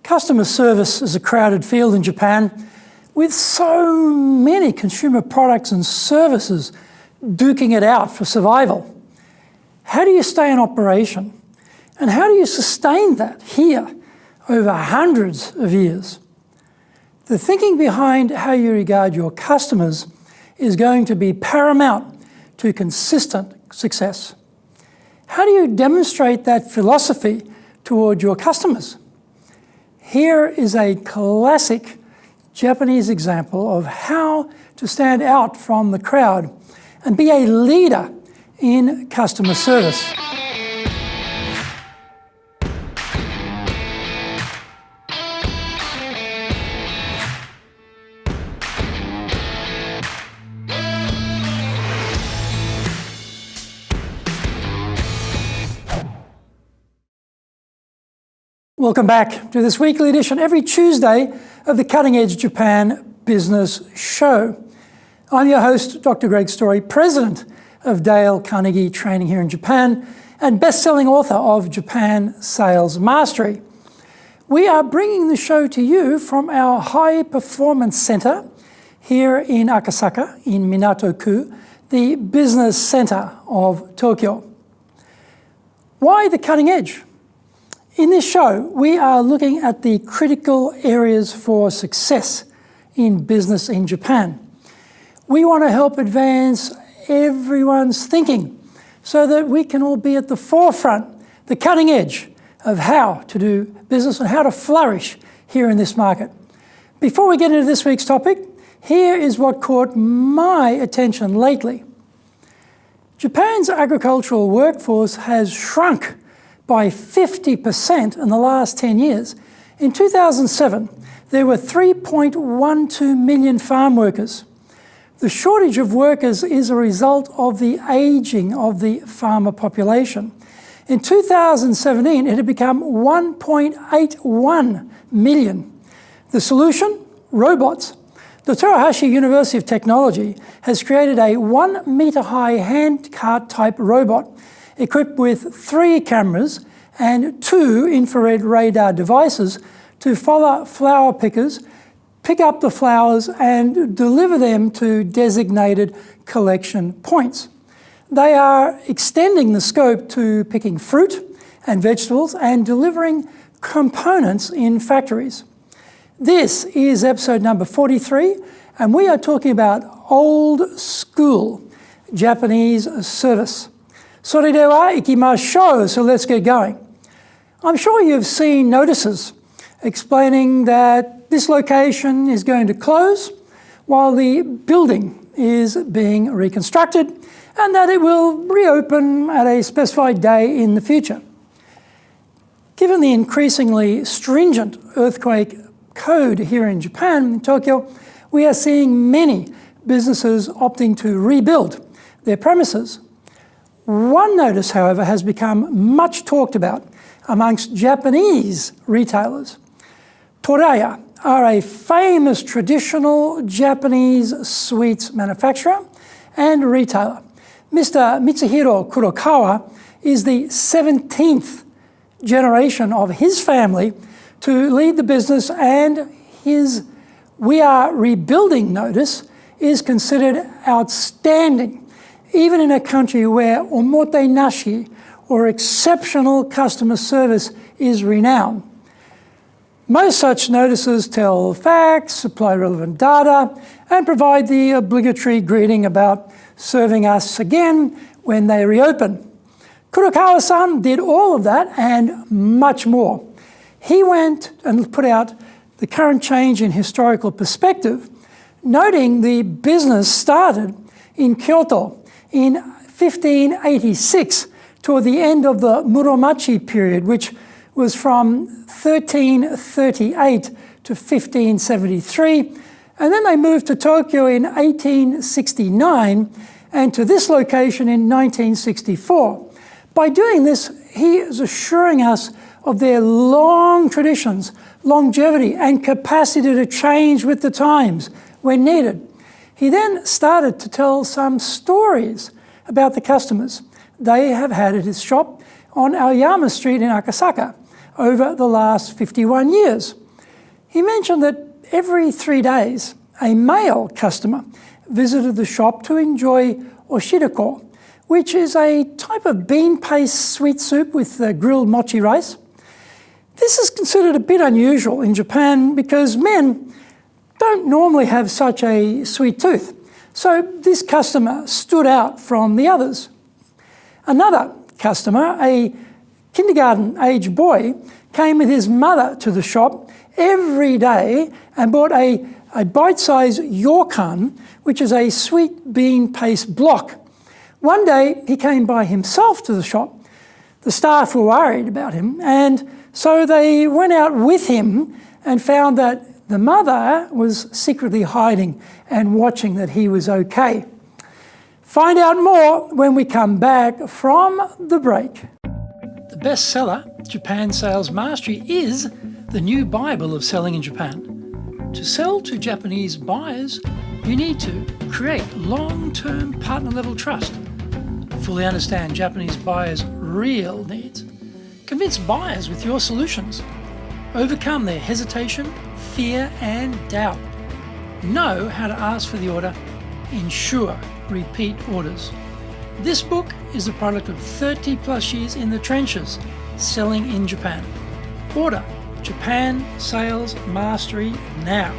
Customer service is a crowded field in Japan, with so many consumer products and services duking it out for survival. How do you stay in operation? And how do you sustain that here over hundreds of years? The thinking behind how you regard your customers is going to be paramount to consistent success. How do you demonstrate that philosophy toward your customers? Here is a classic Japanese example of how to stand out from the crowd and be a leader in customer service. Welcome back to this weekly edition every Tuesday of the Cutting Edge Japan Business Show. I'm your host, Dr. Greg Story, President of Dale Carnegie Training here in Japan and best-selling author of Japan Sales Mastery. We are bringing the show to you from our High Performance Center here in Akasaka in Minato-ku, the business center of Tokyo. Why the cutting edge? In this show, we are looking at the critical areas for success in business in Japan. We want to help advance everyone's thinking so that we can all be at the forefront, the cutting edge of how to do business and how to flourish here in this market. Before we get into this week's topic, here is what caught my attention lately. Japan's agricultural workforce has shrunk by 50% in the last 10 years. In 2007, there were 3.12 million farm workers. The shortage of workers is a result of the aging of the farmer population. In 2017, it had become 1.81 million. The solution? Robots. The Toraja University of Technology has created a 1-meter-high hand-cart type robot equipped with 3 cameras and 2 infrared radar devices to follow flower pickers, pick up the flowers and deliver them to designated collection points. They are extending the scope to picking fruit and vegetables and delivering components in factories. This is episode number 43, and we are talking about old school Japanese service. それでは行きましょう. So let's get going. I'm sure you've seen notices explaining that this location is going to close while the building is being reconstructed and that it will reopen at a specified day in the future. Given the increasingly stringent earthquake code here in Japan, in Tokyo, we are seeing many businesses opting to rebuild their premises. One notice, however, has become much talked about amongst Japanese retailers. Toraya are a famous traditional Japanese sweets manufacturer and retailer. Mr. Mitsuhiro Kurokawa is the 17th generation of his family to lead the business, and his "We Are Rebuilding" notice is considered outstanding, even in a country where omotenashi, or exceptional customer service, is renowned. Most such notices tell facts, supply relevant data, and provide the obligatory greeting about serving us again when they reopen. Kurokawa-san did all of that and much more. He went and put out the current change in historical perspective, noting the business started in Kyoto in 1586 toward the end of the Muromachi period, which was from 1338 to 1573. And then they moved to Tokyo in 1869 and to this location in 1964. By doing this, he is assuring us of their long traditions, longevity, and capacity to change with the times when needed. He then started to tell some stories about the customers they have had at his shop on Aoyama Street in Akasaka over the last 51 years. He mentioned that every 3 days, a male customer visited the shop to enjoy oshiriko, which is a type of bean paste sweet soup with grilled mochi rice. This is considered a bit unusual in Japan because men don't normally have such a sweet tooth. So this customer stood out from the others. Another customer, a kindergarten-aged boy, came with his mother to the shop every day and bought a bite-sized yokan, which is a sweet bean paste block. One day he came by himself to the shop. The staff were worried about him, and so they went out with him and found that the mother was secretly hiding and watching that he was okay. Find out more when we come back from the break. The bestseller, Japan Sales Mastery, is the new Bible of selling in Japan. To sell to Japanese buyers, you need to create long-term partner-level trust, fully understand Japanese buyers' real needs, convince buyers with your solutions, overcome their hesitation, fear and doubt, know how to ask for the order, ensure repeat orders. This book is the product of 30 plus years in the trenches selling in Japan. Order Japan Sales Mastery now.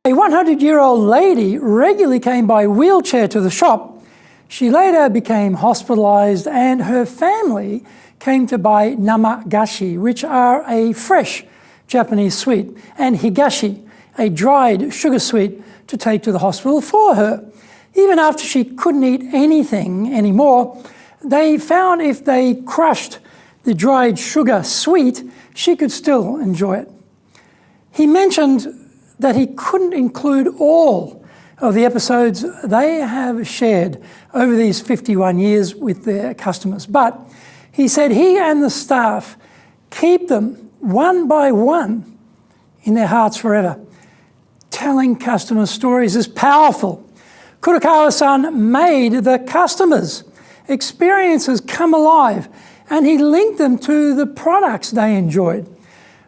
A 100-year-old lady regularly came by wheelchair to the shop. She later became hospitalized and her family came to buy namagashi, which are a fresh Japanese sweet, and higashi, a dried sugar sweet, to take to the hospital for her. Even after she couldn't eat anything anymore, they found if they crushed the dried sugar sweet, she could still enjoy it. He mentioned that he couldn't include all of the episodes they have shared over these 51 years with their customers, but he said he and the staff keep them one by one in their hearts forever. Telling customer stories is powerful. Kurokawa-san made the customers' experiences come alive, and he linked them to the products they enjoyed.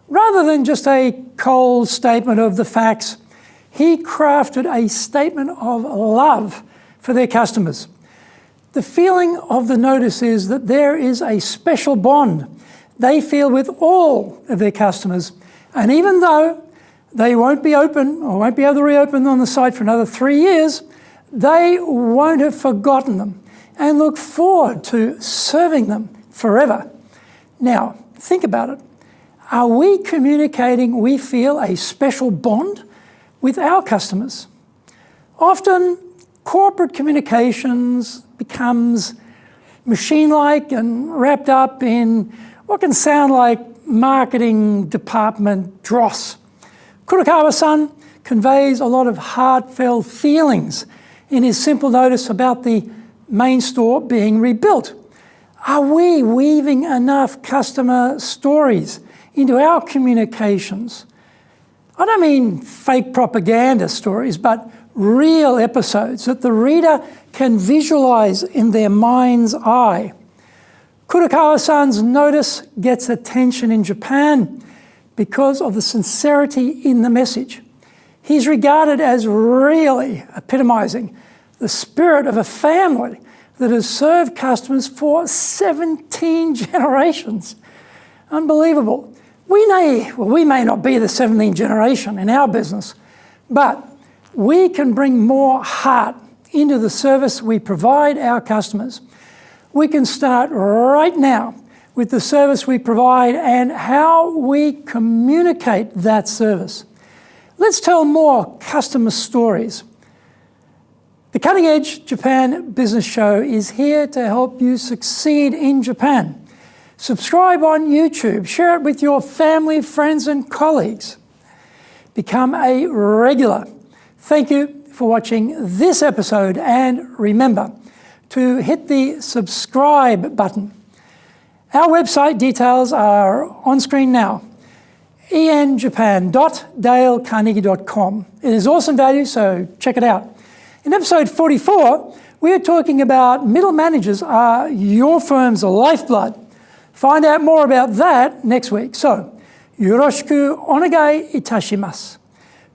Rather than just a cold statement of the facts, he crafted a statement of love for their customers. The feeling of the notice is that there is a special bond they feel with all of their customers, and even though they won't be open or won't be able to reopen on the site for another 3 years, they won't have forgotten them and look forward to serving them forever. Now, think about it. Are we communicating we feel a special bond with our customers? Often, corporate communications becomes machine-like and wrapped up in what can sound like marketing department dross. Kurokawa-san conveys a lot of heartfelt feelings in his simple notice about the main store being rebuilt. Are we weaving enough customer stories into our communications? I don't mean fake propaganda stories, but real episodes that the reader can visualize in their mind's eye. Kurokawa-san's notice gets attention in Japan because of the sincerity in the message. He's regarded as really epitomizing the spirit of a family that has served customers for 17 generations. Unbelievable. We may not be the 17th generation in our business, but we can bring more heart into the service we provide our customers. We can start right now with the service we provide and how we communicate that service. Let's tell more customer stories. The Cutting Edge Japan Business Show is here to help you succeed in Japan. Subscribe on YouTube, share it with your family, friends, and colleagues. Become a regular. Thank you for watching this episode, and remember to hit the subscribe button. Our website details are on screen now, enjapan.dalecarnegie.com. It is awesome value, so check it out. In episode 44, We are talking about middle managers are your firm's lifeblood. Find out more about that next week. So, yoroshiku onegai itashimasu.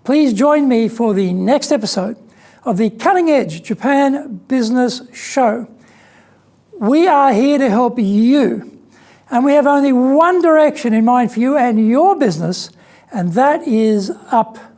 Please join me for the next episode of the Cutting Edge Japan Business Show. We are here to help you, and we have only one direction in mind for you and your business, and that is up.